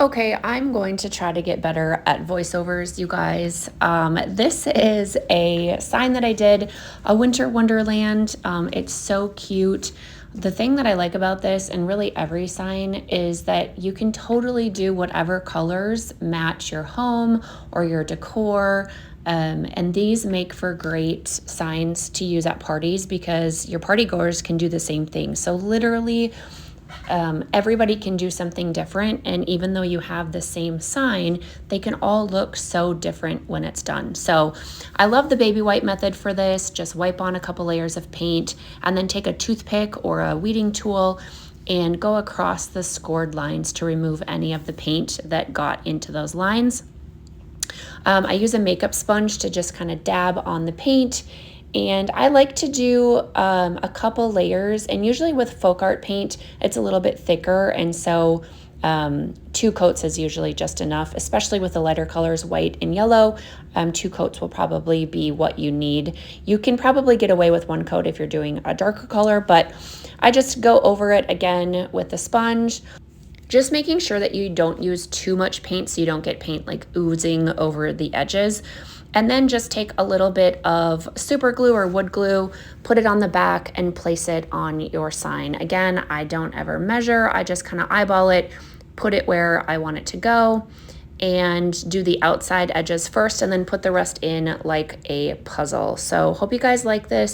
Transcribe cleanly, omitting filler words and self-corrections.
Okay, I'm going to try to get better at voiceovers, you guys. This is a sign that I did, a winter wonderland. It's so cute. The thing that I like about this, and really every sign, is that you can totally do whatever colors match your home or your decor. And these make for great signs to use at parties because your party goers can do the same thing. So literally, everybody can do something different, and even though you have the same sign, they can all look so different when it's done. So I love the baby wipe method for this. Just wipe on a couple layers of paint and then take a toothpick or a weeding tool and go across the scored lines to remove any of the paint that got into those lines. I use a makeup sponge to just kind of dab on the paint, and I like to do a couple layers, and usually with folk art paint, it's a little bit thicker, and so 2 coats is usually just enough, especially with the lighter colors, white and yellow. 2 coats will probably be what you need. You can probably get away with 1 coat if you're doing a darker color, but I just go over it again with the sponge. Just making sure that you don't use too much paint so you don't get paint like oozing over the edges. And then just take a little bit of super glue or wood glue, put it on the back and place it on your sign. Again, I don't ever measure, I just kind of eyeball it, put it where I want it to go, and do the outside edges first and then put the rest in like a puzzle. So hope you guys like this.